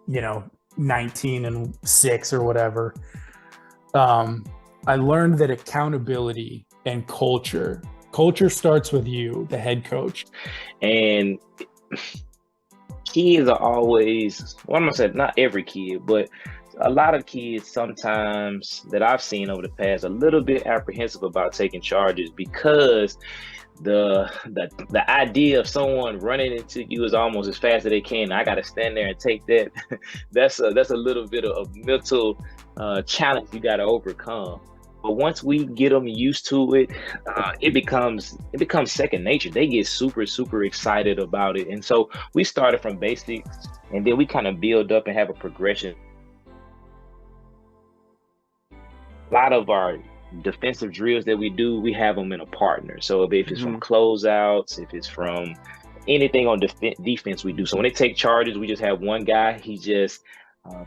19-6 or whatever. I learned that accountability and culture starts with you, the head coach. And kids are always, well, I'm gonna say not every kid, but a lot of kids sometimes that I've seen over the past, a little bit apprehensive about taking charges because the idea of someone running into you is almost as fast as they can. I got to stand there and take that. That's a little bit of a mental challenge you got to overcome. But once we get them used to it, it becomes second nature. They get super, super excited about it. And so we started from basics, and then we kind of build up and have a progression. A lot of our defensive drills that we do, we have them in a partner. So if it's from closeouts, if it's from anything on defense, we do. So when they take charges, we just have one guy. He just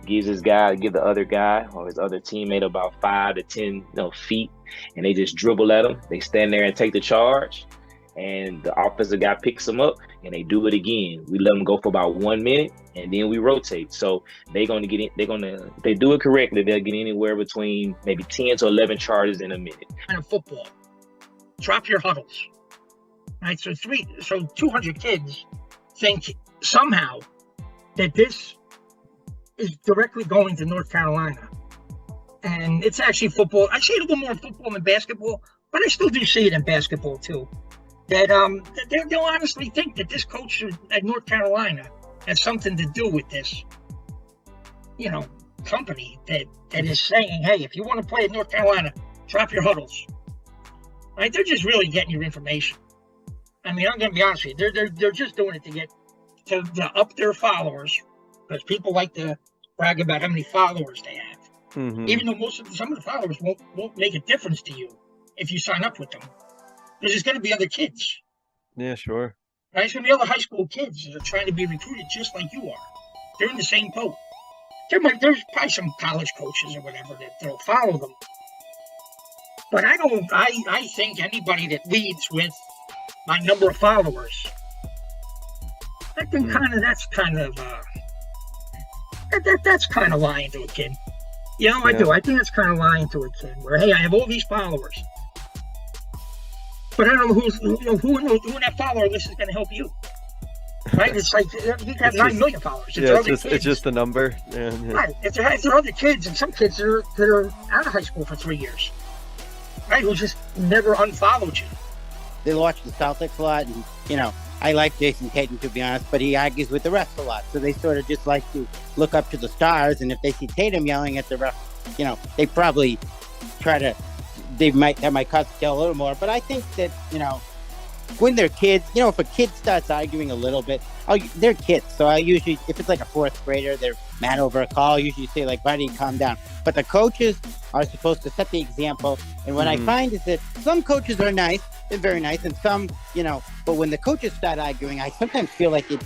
give the other guy or his other teammate about 5 to 10 feet, and they just dribble at them. They stand there and take the charge, and the offensive guy picks them up, and they do it again. We let them go for about 1 minute, and then we rotate. So if they do it correctly, they'll get anywhere between maybe 10 to 11 charges in a minute. Kind of football, drop your huddles, right? So 200 kids think somehow that this is directly going to North Carolina. And it's actually football. I see it a little more in football than basketball, but I still do see it in basketball too. That they'll honestly think that this coach at North Carolina has something to do with this, company that is saying, hey, if you want to play at North Carolina, drop your huddles. Right? They're just really getting your information. I mean, I'm going to be honest with you. They're just doing it to up their followers, because people like to brag about how many followers they have. Even though some of the followers won't make a difference to you if you sign up with them. There's going to be other kids. Yeah, sure. Right? There's going to be other high school kids that are trying to be recruited just like you are. They're in the same boat. There's probably some college coaches or whatever that'll follow them. But I think anybody that leads with my number of followers, I think that's kind of lying to a kid. I do. I think that's kind of lying to a kid. Where, hey, I have all these followers, but I don't know who in that follower list is going to help you. Right? It's like you have 9 million followers. It's just a number. Yeah. Right. If there are other kids, and some kids that are out of high school for 3 years, right, who just never unfollowed you. They watch the Celtics a lot, and I like Jason Tatum, to be honest, but he argues with the refs a lot. So they sort of just like to look up to the stars, and if they see Tatum yelling at the ref, they probably that might cause the tail a little more. But I think that, when they're kids, if a kid starts arguing a little bit, they're kids. So I usually, if it's like a fourth grader, they're mad over a call, I usually say like, buddy, calm down. But the coaches are supposed to set the example. And what I find is that some coaches are nice, they're very nice, and some, but when the coaches start arguing, I sometimes feel like it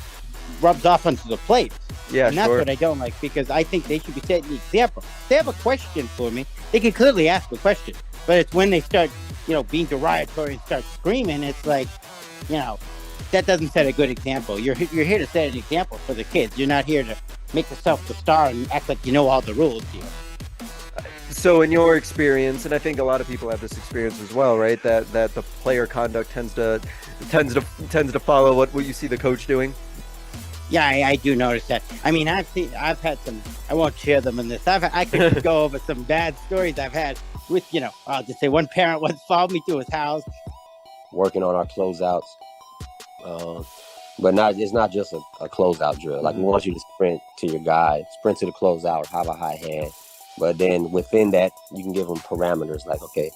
rubs off onto the players. Yeah, and that's what I don't like, because I think they should be setting the example. If they have a question for me, they can clearly ask a question. But it's when they start, being derogatory and start screaming, it's like, that doesn't set a good example. You're here to set an example for the kids. You're not here to make yourself the star and act like you know all the rules here. So in your experience, and I think a lot of people have this experience as well, right? That the player conduct tends to follow what you see the coach doing. Yeah, I do notice that. I mean, I've had some, I won't share them in this. I could go over some bad stories I've had with, I'll just say one parent once followed me to his house. Working on our closeouts. But it's not just a closeout drill. Like, we want you to sprint to your guy, sprint to the closeout, have a high hand. But then within that, you can give them parameters like, okay,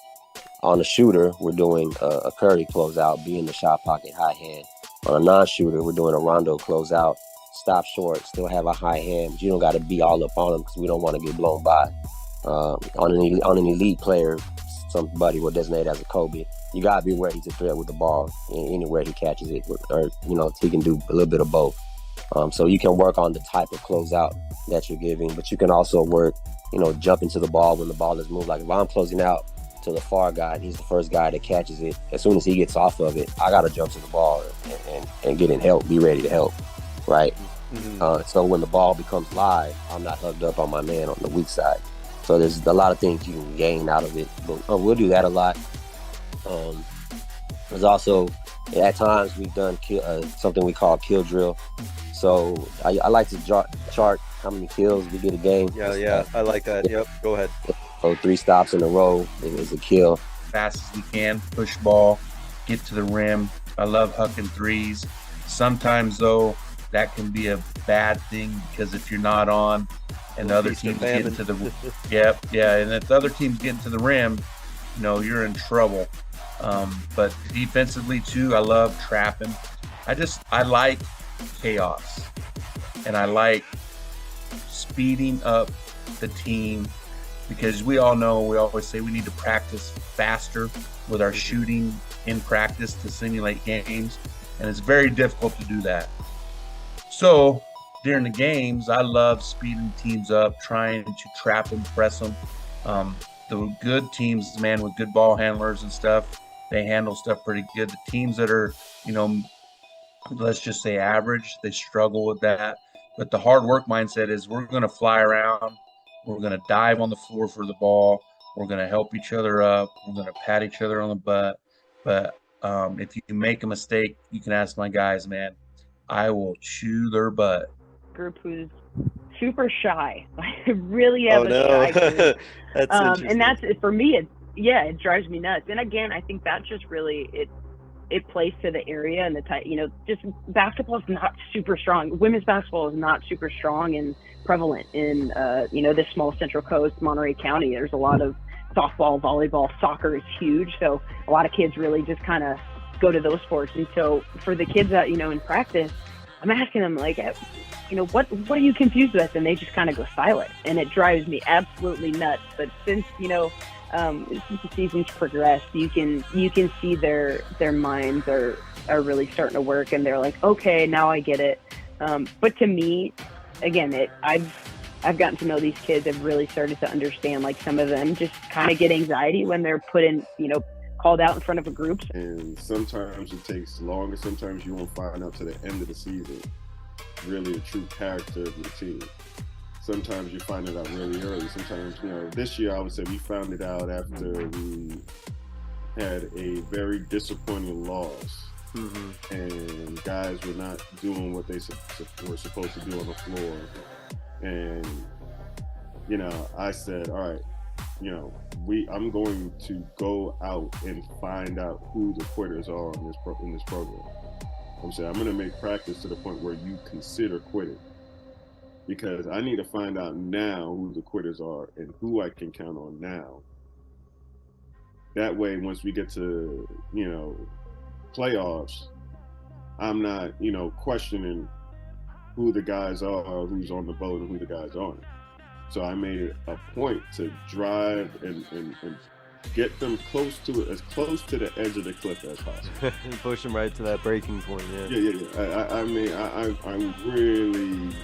on a shooter, we're doing a Curry closeout, be in the shot pocket, high hand. On a non-shooter, we're doing a Rondo closeout, stop short, still have a high hand, but you don't got to be all up on them because we don't want to get blown by. On an elite player, somebody we're designated as a Kobe, you got to be ready to threat with the ball anywhere he catches it, or he can do a little bit of both. So you can work on the type of closeout that you're giving, but you can also work, jump into the ball when the ball is moved. Like if I'm closing out to the far guy and he's the first guy that catches it, as soon as he gets off of it, I got to jump to the ball and get in help, be ready to help, right? So when the ball becomes live, I'm not hugged up on my man on the weak side. So there's a lot of things you can gain out of it, but we'll do that a lot. There's also, at times, we've done something we call kill drill. So I like to chart how many kills we get a game. Yeah, I like that. Yep, go ahead. So 3 stops in a row is a kill. Fast as we can, push ball, get to the rim. I love hucking threes. Sometimes, though, that can be a bad thing because if you're not on and the other team's getting to the and if the other team's getting to the rim, you're in trouble. But defensively too, I love trapping. I like chaos, and I like speeding up the team, because we all know, we always say we need to practice faster with our shooting in practice to simulate games, and it's very difficult to do that. So during the games, I love speeding teams up, trying to trap them, press them. The good teams, man, with good ball handlers and stuff, they handle stuff pretty good. The teams that are, let's just say average, they struggle with that. But the hard work mindset is we're going to fly around. We're going to dive on the floor for the ball. We're going to help each other up. We're going to pat each other on the butt. But if you make a mistake, you can ask my guys, man, I will chew their butt. Group who's super shy. I really have shy group. That's and that's, for me, it drives me nuts. And again, I think that just really, it plays to the area and the type, just basketball is not super strong. Women's basketball is not super strong and prevalent in, this small Central Coast, Monterey County. There's a lot of softball, volleyball, soccer is huge. So a lot of kids really just kind of go to those sports. And so for the kids that, in practice, I'm asking them like, what are you confused with? And they just kind of go silent, and it drives me absolutely nuts. But since, since the seasons progress, you can see their minds are really starting to work, and they're like, okay, now I get it. But to me, again, I've gotten to know these kids. I've really started to understand, like, some of them just kind of get anxiety when they're put in, called out in front of a group. And sometimes it takes longer. Sometimes you won't find out to the end of the season really the true character of your team. Sometimes you find it out really early. Sometimes, this year I would say we found it out after we had a very disappointing loss. And guys were not doing what they were supposed to do on the floor. And, I said, all right, I'm going to go out and find out who the quitters are in this program. I'm saying I'm going to make practice to the point where you consider quitting, because I need to find out now who the quitters are and who I can count on now That way, once we get to, playoffs, I'm not, questioning who the guys are, who's on the boat, and who the guys aren't. So I made it a point to drive and get them as close to the edge of the cliff as possible. And push them right to that breaking point. Yeah. I mean, I'm really,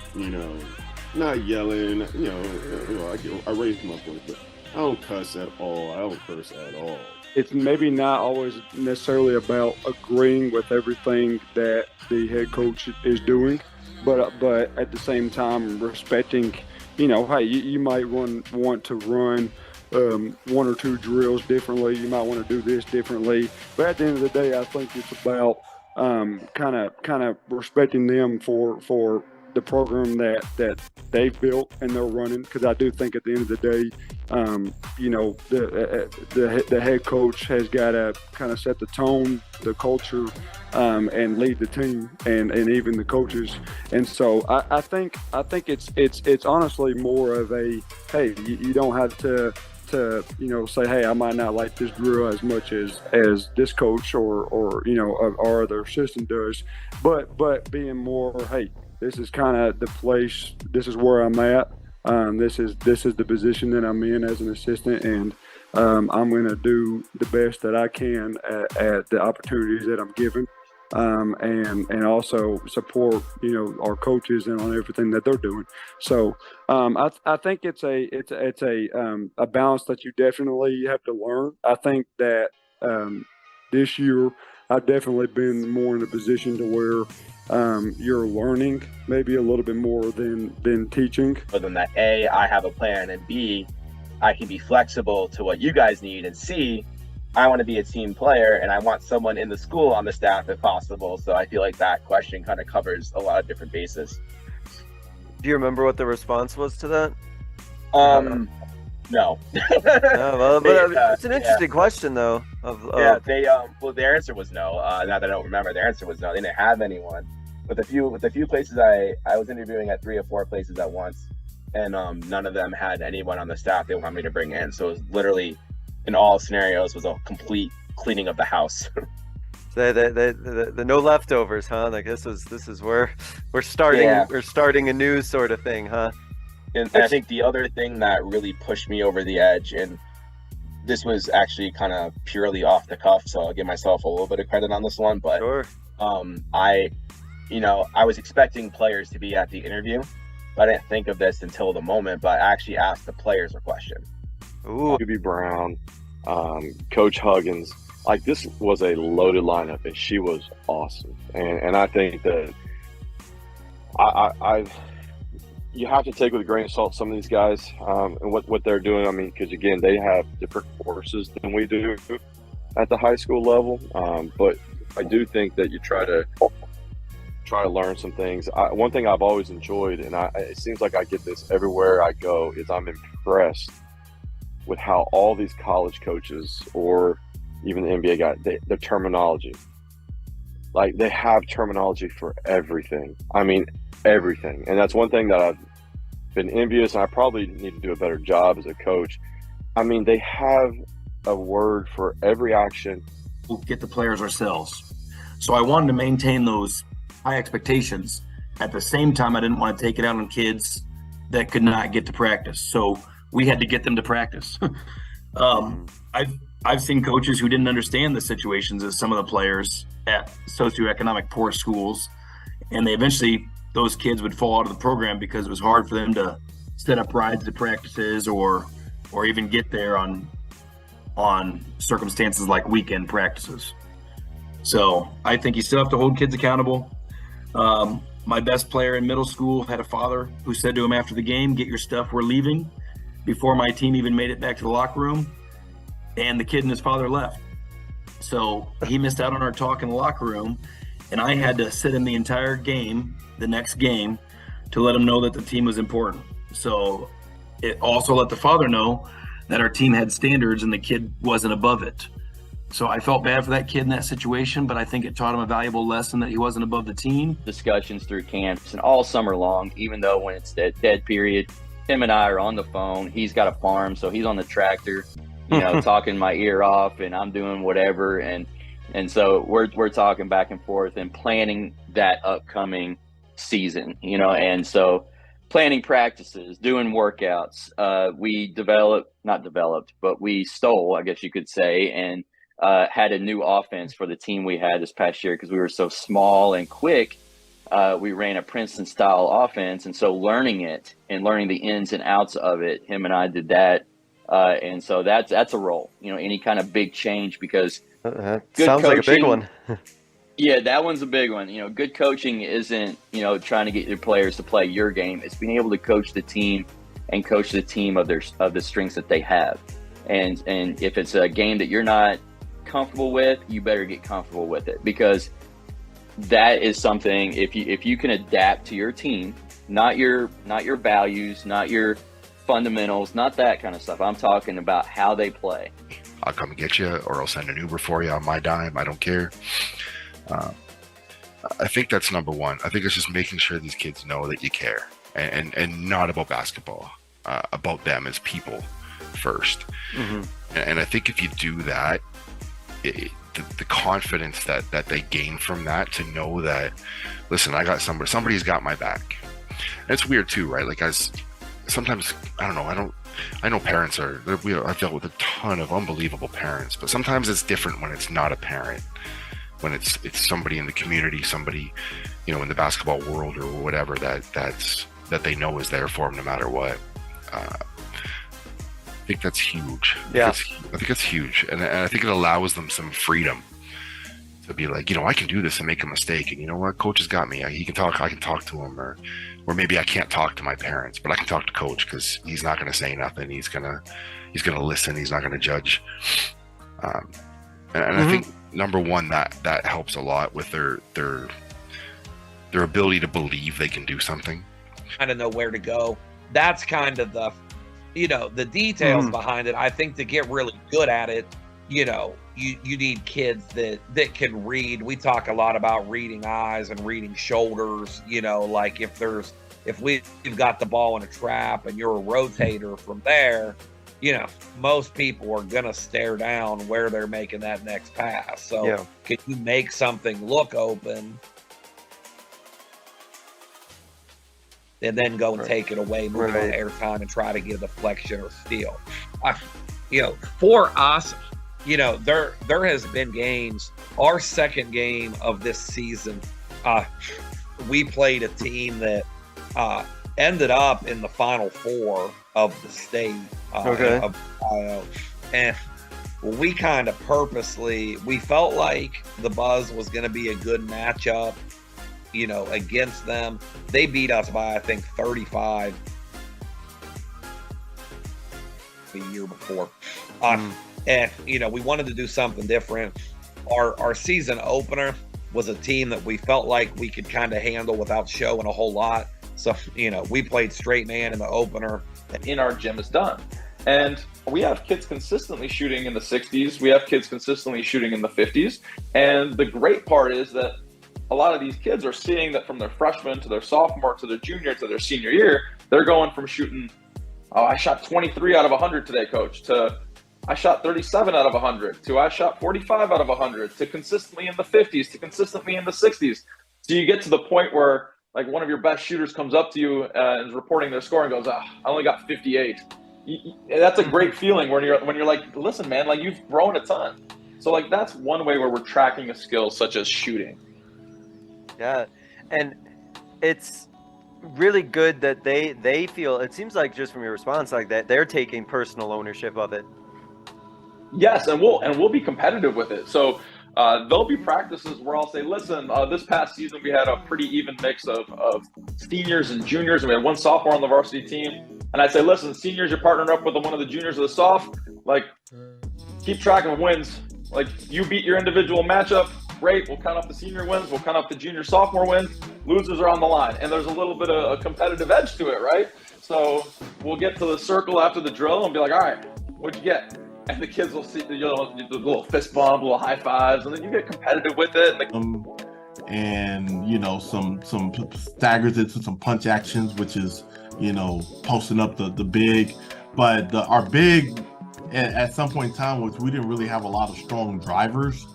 not yelling. I raised my voice, but I don't cuss at all. I don't curse at all. It's maybe not always necessarily about agreeing with everything that the head coach is doing, but at the same time respecting, hey, you might want to run one or two drills differently. You might want to do this differently. But at the end of the day, I think it's about kind of respecting them for the program that they've built and they're running. Because I do think at the end of the day, the head coach has got to kind of set the tone, the culture, and lead the team and even the coaches. And so I think it's honestly more of a, hey, you don't have to say, hey, I might not like this drill as much as this coach or our other assistant does, but being more, hey, this is kind of the place, this is where I'm at, this is the position that I'm in as an assistant, and I'm going to do the best that I can at the opportunities that I'm given, and also support our coaches and on everything that they're doing. So I think it's a balance that you definitely have to learn. I think that this year I've definitely been more in a position to where you're learning maybe a little bit more than teaching. Other than that, A, I have a plan, and B, I can be flexible to what you guys need, and C, I want to be a team player and I want someone in the school on the staff if possible. So I feel like that question kind of covers a lot of different bases. Do you remember what the response was to that? No. No, well, but it's an interesting question though. Well, their answer was no. Now that I don't remember, their answer was no. They didn't have anyone. With a few places, I was interviewing at 3 or 4 places at once, and none of them had anyone on the staff they wanted me to bring in. So it was literally, in all scenarios, was a complete cleaning of the house. The no leftovers, huh? Like this is where we're starting. Yeah. We're starting a new sort of thing, huh? And I think the other thing that really pushed me over the edge, and this was actually kind of purely off the cuff, so I'll give myself a little bit of credit on this one. But sure. I was expecting players to be at the interview, but I didn't think of this until the moment. But I actually asked the players a question. Ruby Brown, Coach Huggins, like this was a loaded lineup, and she was awesome. And I think that you have to take with a grain of salt some of these guys and what they're doing. I mean, because again, they have different courses than we do at the high school level. But I do think that you try to learn some things. One thing I've always enjoyed, and it seems like I get this everywhere I go, is I'm impressed with how all these college coaches or even the NBA guys, their terminology. Like they have terminology for everything. I mean, everything. And that's one thing that I've been envious, and I probably need to do a better job as a coach. I mean, they have a word for every action. We'll get the players ourselves. So I wanted to maintain those high expectations. At the same time, I didn't want to take it out on kids that could not get to practice. So we had to get them to practice. I've seen coaches who didn't understand the situations of some of the players at socioeconomic poor schools, and those kids would fall out of the program because it was hard for them to set up rides to practices or even get there on circumstances like weekend practices. So I think you still have to hold kids accountable. My best player in middle school had a father who said to him after the game, "Get your stuff, we're leaving," before my team even made it back to the locker room. And the kid and his father left. So he missed out on our talk in the locker room, and I had to sit in the entire game, the next game, to let him know that the team was important. So it also let the father know that our team had standards and the kid wasn't above it. So I felt bad for that kid in that situation, but I think it taught him a valuable lesson that he wasn't above the team. Discussions through camps and all summer long, even though when it's that dead period, him and I are on the phone. He's got a farm, so he's on the tractor. talking my ear off, and I'm doing whatever. And so we're talking back and forth and planning that upcoming season, and so planning practices, doing workouts. We we stole, I guess you could say, and had a new offense for the team we had this past year because we were so small and quick. We ran a Princeton style offense, and so learning it and learning the ins and outs of it, him and I did that. And so that's a role, any kind of big change, because sounds coaching, like a big one. Yeah, that one's a big one. Good coaching isn't, trying to get your players to play your game. It's being able to coach the team and coach the team of the strengths that they have. And if it's a game that you're not comfortable with, you better get comfortable with it, because that is something, if you can adapt to your team, not your values, not your fundamentals, not that kind of stuff. I'm talking about how they play. I'll come and get you, or I'll send an Uber for you on my dime. I don't care. I think that's number one. I think it's just making sure these kids know that you care, and not about basketball, about them as people first. Mm-hmm. And I think if you do that, the confidence that they gain from that, to know that, listen, I got somebody's got my back. And it's weird too, right? Like, as sometimes, I know parents I've dealt with a ton of unbelievable parents, but sometimes it's different when it's not a parent, when it's somebody in the community, somebody, in the basketball world or whatever, that they know is there for them no matter what. I think that's huge. Yeah. I think it's huge. And I think it allows them some freedom to be like, I can do this and make a mistake. And you know what? Coach has got me. I can talk to him, or maybe I can't talk to my parents, but I can talk to Coach, because he's not going to say nothing. He's going to listen. He's not going to judge. And I think, number one, that helps a lot with their ability to believe they can do something. Kind of know where to go. That's kind of the details behind it. I think to get really good at it, you need kids that can read. We talk a lot about reading eyes and reading shoulders. Like if we've got the ball in a trap and you're a rotator from there, most people are gonna stare down where they're making that next pass. So can you make something look open and then go and take it away, move on airtime, and try to get a deflection or steal? For us, there has been games. Our second game of this season, we played a team that ended up in the Final Four of the state of Ohio, and we kind of we felt like the Buzz was going to be a good matchup, against them. They beat us by, I think, 35 the year before. And, we wanted to do something different. Our season opener was a team that we felt like we could kind of handle without showing a whole lot. So, we played straight man in the opener. In our gym is done. And we have kids consistently shooting in the 60s. We have kids consistently shooting in the 50s. And the great part is that a lot of these kids are seeing that from their freshman to their sophomore to their junior to their senior year, they're going from shooting, I shot 23 out of 100 today, coach, to I shot 37 out of 100, to I shot 45 out of 100, to consistently in the 50s, to consistently in the 60s. So you get to the point where, like, one of your best shooters comes up to you and is reporting their score and goes, I only got 58. That's a great feeling when you're like, listen, man, like, you've grown a ton. So, like, that's one way where we're tracking a skill such as shooting. Yeah, and it's really good that they feel, it seems like just from your response, like that they're taking personal ownership of it. Yes, and we'll be competitive with it. So there'll be practices where I'll say, listen, this past season we had a pretty even mix of seniors and juniors, and we had one sophomore on the varsity team. And I say, listen, seniors, you're partnering up with one of the juniors of the soph. Like, keep track of wins. Like, you beat your individual matchup, great. We'll count up the senior wins. We'll count up the junior sophomore wins. Losers are on the line. And there's a little bit of a competitive edge to it, right? So we'll get to the circle after the drill and be like, all right, what'd you get? And the kids will see the little fist bump, little high fives, and then you get competitive with it. And some staggers it to some punch actions, which is posting up the big. But our big at some point in time, which we didn't really have a lot of strong drivers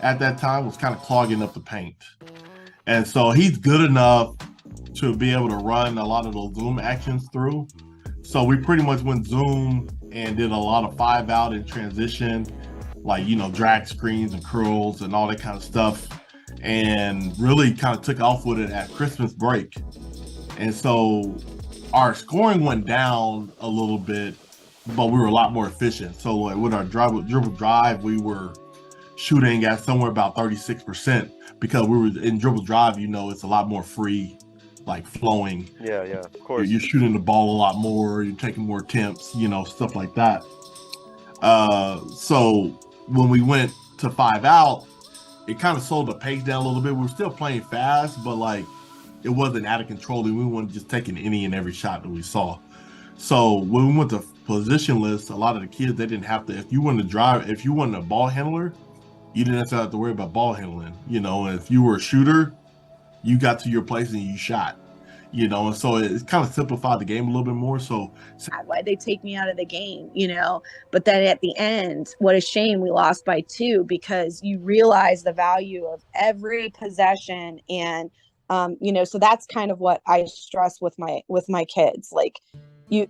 at that time, was kind of clogging up the paint. And so he's good enough to be able to run a lot of those zoom actions through. So we pretty much went zoom and did a lot of 5-out in transition, like, drag screens and curls and all that kind of stuff, and really kind of took off with it at Christmas break. And so our scoring went down a little bit, but we were a lot more efficient. So like with our dribble drive, we were shooting at somewhere about 36% because we were in dribble drive, it's a lot more free, like flowing. Yeah, of course. You're shooting the ball a lot more, you're taking more attempts, stuff like that. So when we went to 5-out, it kind of slowed the pace down a little bit. We were still playing fast, but like it wasn't out of control. And we weren't just taking any and every shot that we saw. So when we went to positionless, a lot of the kids, they didn't have to, if you wanted a ball handler, you didn't have to worry about ball handling, and if you were a shooter, you got to your place and you shot, and so it kind of simplified the game a little bit more. So why'd they take me out of the game, but then at the end, what a shame we lost by 2, because you realize the value of every possession. And so that's kind of what I stress with my kids. Like you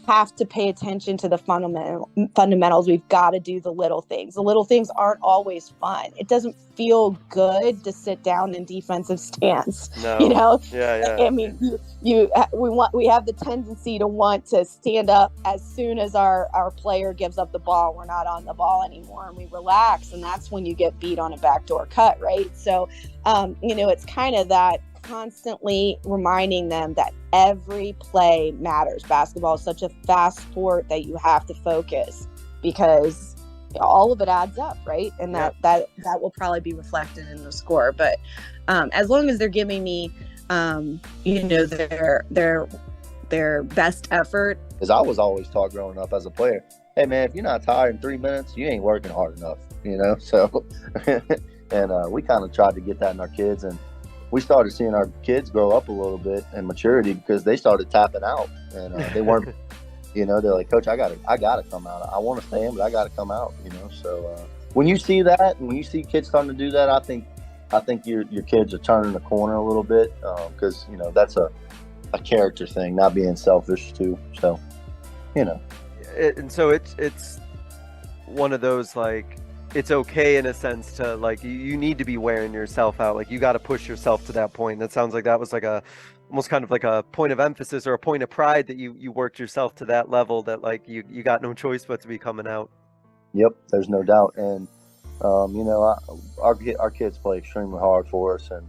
have to pay attention to the fundamentals. We've got to do the little things. The little things aren't always fun. It doesn't feel good to sit down in defensive stance. No. Yeah. I mean, we have the tendency to want to stand up as soon as our player gives up the ball. We're not on the ball anymore, and we relax, and that's when you get beat on a backdoor cut, right? So, it's kind of that constantly reminding them that every play matters. Basketball is such a fast sport that you have to focus, because all of it adds up, right? And that will probably be reflected in the score. But as long as they're giving me their best effort. Because I was always taught growing up as a player, hey man, if you're not tired in 3 minutes, you ain't working hard enough, so and we kind of tried to get that in our kids, and we started seeing our kids grow up a little bit in maturity because they started tapping out, and they weren't, they're like, Coach, I gotta come out. I want to stay in, but I gotta come out, So when you see that, and when you see kids starting to do that, I think your kids are turning the corner a little bit, because that's a character thing, not being selfish too. So, and so it's one of those, like, it's okay in a sense to, like, you need to be wearing yourself out. Like, you got to push yourself to that point. That sounds like that was like almost kind of like a point of emphasis or a point of pride that you worked yourself to that level that, like, you got no choice but to be coming out. Yep, there's no doubt. And our kids play extremely hard for us, and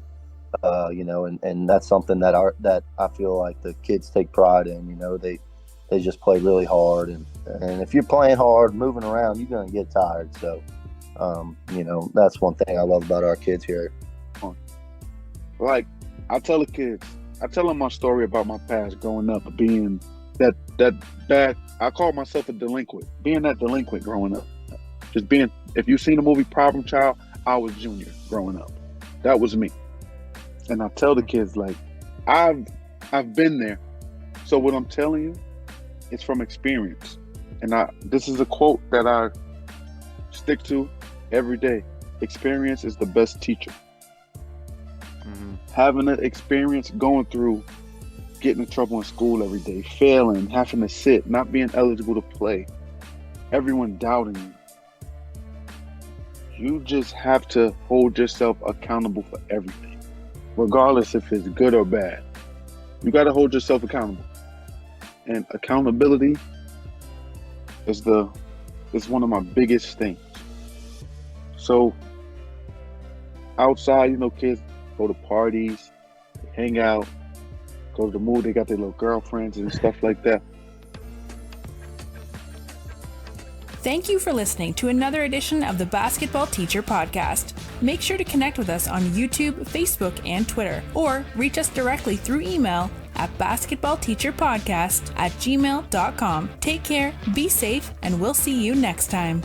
and that's something that I feel like the kids take pride in. They just play really hard, and if you're playing hard, moving around, you're gonna get tired. So that's one thing I love about our kids here. Like, I tell them my story about my past growing up, being that bad. I call myself a delinquent, being that delinquent growing up. Just being, if you've seen the movie Problem Child, I was Junior growing up. That was me. And I tell the kids, like, I've been there. So what I'm telling you, it's from experience. And this is a quote that I stick to every day. Experience is the best teacher. Mm-hmm. Having an experience going through getting in trouble in school every day, failing, having to sit, not being eligible to play, everyone doubting you. You just have to hold yourself accountable for everything, regardless if it's good or bad. You got to hold yourself accountable. And accountability is one of my biggest things. So outside, kids go to parties, they hang out, go to the movie, they got their little girlfriends and stuff like that. Thank you for listening to another edition of the Basketball Teacher Podcast. Make sure to connect with us on YouTube, Facebook, and Twitter, or reach us directly through email at basketballteacherpodcast@gmail.com. Take care, be safe, and we'll see you next time.